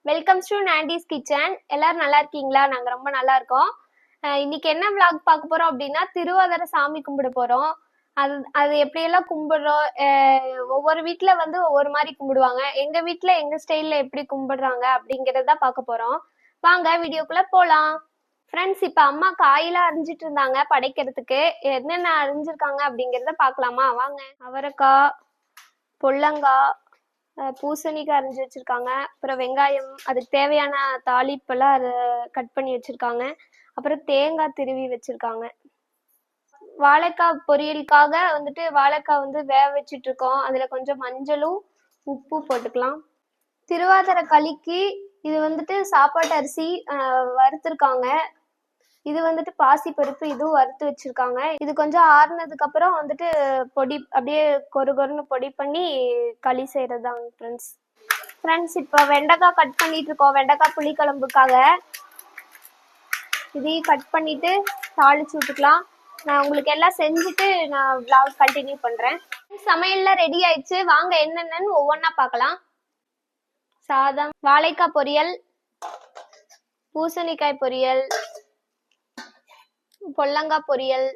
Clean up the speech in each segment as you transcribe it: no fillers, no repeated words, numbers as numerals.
Welcomes to நாண்டிஸ் kitchen. எல்லாரும் நல்லா இருக்கீங்களா? நாங்கள் ரொம்ப நல்லா இருக்கோம். இன்னைக்கு என்ன விளாக் பார்க்க போகிறோம் அப்படின்னா, திருவாதிரை சாமி கும்பிட போகிறோம். அது எப்படியெல்லாம் கும்பிடுறோம், ஒவ்வொரு வீட்டில் வந்து ஒவ்வொரு மாதிரி கும்பிடுவாங்க. எங்கள் வீட்டில் எங்கள் ஸ்டைலில் எப்படி கும்பிடுறாங்க அப்படிங்கிறத பார்க்க போகிறோம். வாங்க வீடியோக்குள்ளே போகலாம். ஃப்ரெண்ட்ஸ், இப்போ அம்மா காயெல்லாம் அரிஞ்சிட்டு இருந்தாங்க படைக்கிறதுக்கு. என்னென்ன அரிஞ்சிருக்காங்க அப்படிங்கிறத பார்க்கலாமா? வாங்க. அவரைக்காய், பொல்லங்காய், பூசணிக்காய் அரிஞ்சு வச்சிருக்காங்க. அப்புறம் வெங்காயம், அதுக்கு தேவையான தாளிப்பெல்லாம் அதை கட் பண்ணி வச்சிருக்காங்க. அப்புறம் தேங்காய் திருவி வச்சிருக்காங்க. வாழைக்காய் பொரியலுக்காக வந்துட்டு வாழைக்காய் வந்து வேக வச்சுட்டு இருக்கோம். அதுல கொஞ்சம் மஞ்சளும் உப்பு போட்டுக்கலாம். திருவாதிரை களிக்கு இது வந்துட்டு சாப்பாட்டு அரிசி வறுத்துருக்காங்க. இது வந்துட்டு பாசி பருப்பு, இதுவும் வறுத்து வச்சிருக்காங்க. இது கொஞ்சம் ஆறுனதுக்கு அப்புறம் வந்துட்டு பொடி அப்படியே கொருன்னு பொடி பண்ணி களி செய்யறதுதாங்க ஃப்ரெண்ட்ஸ். இப்போ வெண்டைக்காய் கட் பண்ணிட்டு இருக்கோம், வெண்டைக்காய் புளிக்குழம்புக்காக. இதையும் கட் பண்ணிட்டு தாளிச்சு விட்டுக்கலாம். நான் உங்களுக்கு எல்லாம் செஞ்சுட்டு நான் vlog கண்டினியூ பண்றேன். சமையல்லாம் ரெடி ஆயிடுச்சு. வாங்க என்னென்னு ஒவ்வொன்றா பார்க்கலாம். சாதம், வாழைக்காய் பொரியல், பூசணிக்காய் பொரியல், பொல்லங்காய் பொரியல்,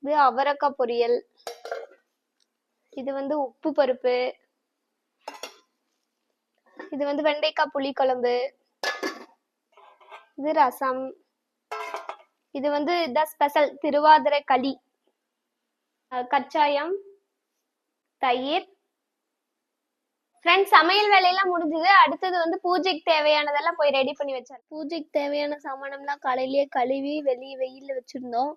இது அவரைக்காய் பொரியல், இது வந்து உப்பு பருப்பு, இது வந்து வெண்டைக்காய் புளிக்குழம்பு, இது ரசம், இது வந்து இதான் ஸ்பெஷல் திருவாதிரை களி, கச்சாயம், தயிர். ஃப்ரெண்ட்ஸ், சமையல் வேலையெல்லாம் முடிஞ்சது. அடுத்தது வந்து பூஜைக்கு தேவையானதெல்லாம் போய் ரெடி பண்ணி வச்சார். பூஜைக்கு தேவையான சாமானம்லாம் காலையிலேயே கழுவி வெளியே வெயிலில் வச்சுருந்தோம்.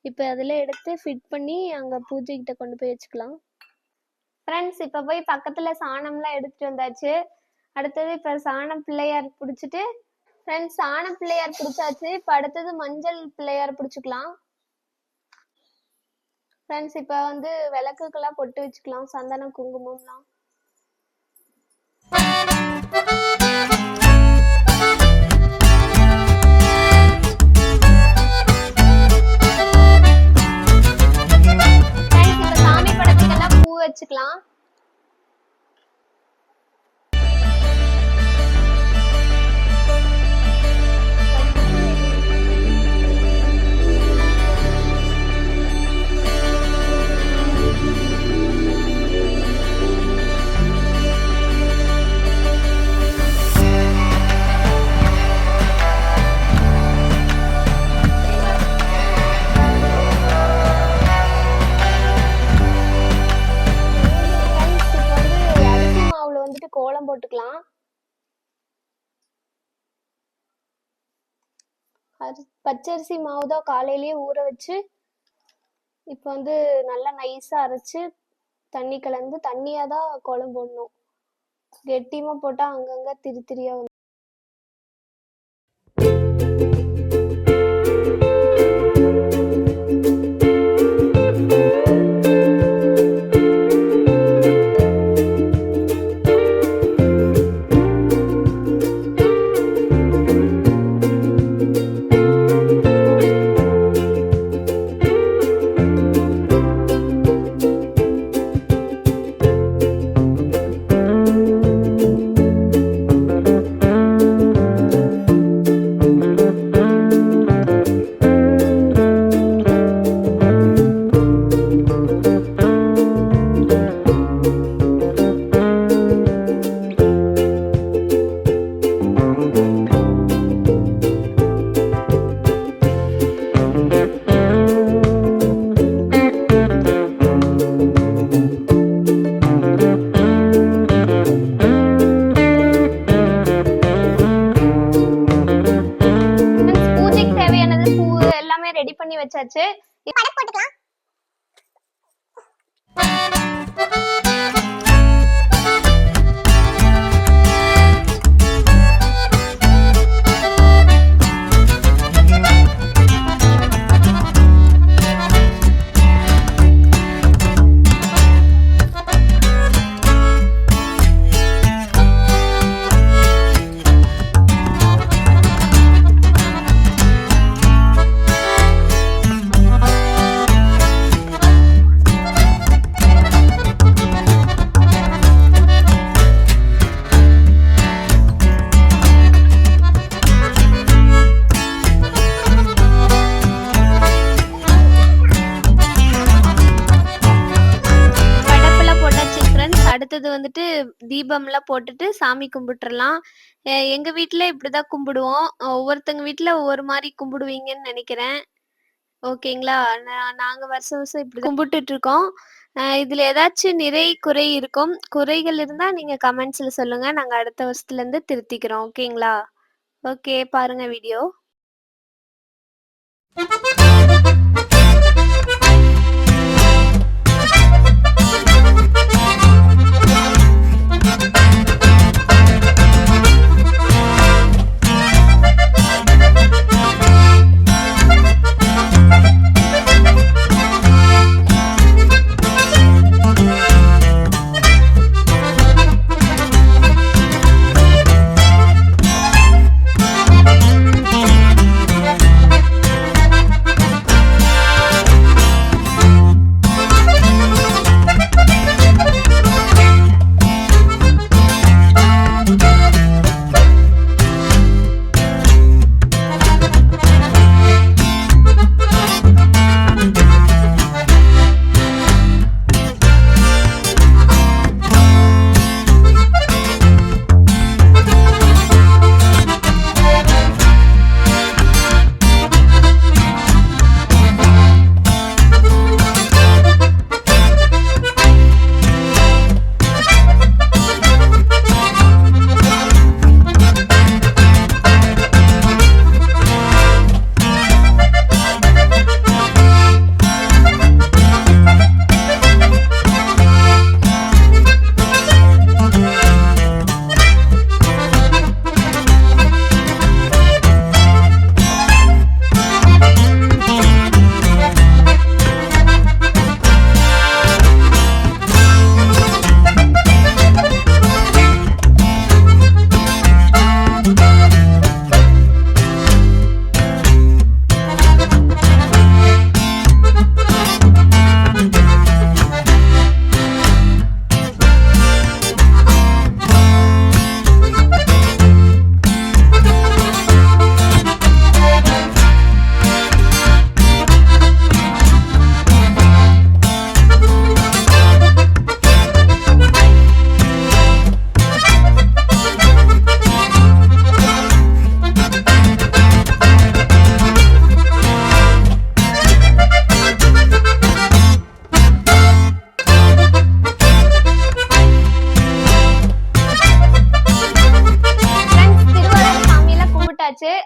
இப்போ அதில் எடுத்து ஃபிட் பண்ணி அங்கே பூஜைக்கிட்ட கொண்டு போய் வச்சுக்கலாம். ஃப்ரெண்ட்ஸ், இப்போ போய் பக்கத்தில் சாணம்லாம் எடுத்துகிட்டு வந்தாச்சு. அடுத்தது இப்போ சாணம் பிள்ளையார் பிடிச்சிட்டு ஃப்ரெண்ட்ஸ் சாணம் பிள்ளையார் பிடிச்சாச்சு. இப்போ அடுத்தது மஞ்சள் பிள்ளையார் பிடிச்சிக்கலாம். ஃப்ரெண்ட்ஸ், இப்போ வந்து விளக்குக்கெல்லாம் பொட்டு வச்சுக்கலாம், சந்தனம் குங்குமம்லாம். சாமி படத்துக்கெல்லாம் பூ வச்சுக்கலாம். கோலம் போட்டுக்கலாம். பச்சரிசி மாவு தான் காலையிலேயே ஊற வச்சு இப்போ வந்து நல்லா நைஸா அரைச்சு தண்ணி கலந்து தண்ணியா தான் கோலம் போடணும். கெட்டியமா போட்டா அங்கங்க திரியா வந்து. ரெடி பண்ணி வச்சாச்சு. போட்டுக்கலாம். அடுத்தது வந்துட்டு தீபம்லாம் போட்டுட்டு சாமி கும்பிட்டுறலாம். எங்க வீட்ல இப்படிதான் கும்பிடுவோம். ஒவ்வொருத்தங்க வீட்ல ஒவ்வொரு மாரி கும்பிடுவீங்கன்னு நெனைக்கிறேன். ஓகேங்களா? நாங்க வருஷம் வருஷம் இப்படிதான் கும்பிட்டுட்டு இருக்கோம். இதுல ஏதாச்சும் நிறை, குறை இருக்கும். குறைகள் இருந்தா நீங்க கமெண்ட்ஸ்ல சொல்லுங்க. நாங்க அடுத்த வருஷத்துலருந்து திருத்திக்கிறோம். ஓகேங்களா? ஓகே, பாருங்க வீடியோ.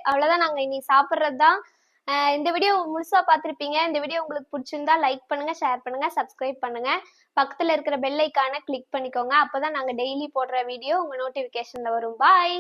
அவ்வளவுதான், நாங்க இனி சாப்பிடுறது தான். இந்த வீடியோ முழுசா பார்த்திருப்பீங்க. இந்த வீடியோ உங்களுக்கு பிடிச்சிருந்தா லைக் பண்ணுங்க, ஷேர் பண்ணுங்க, சப்ஸ்கிரைப் பண்ணுங்க. பக்கத்துல இருக்கிற பெல் ஐக்கானை கிளிக் பண்ணிக்கோங்க. அப்பதான் நாங்க டெய்லி போடுற வீடியோ உங்க நோட்டிபிகேஷன்ல வரும். பாய்.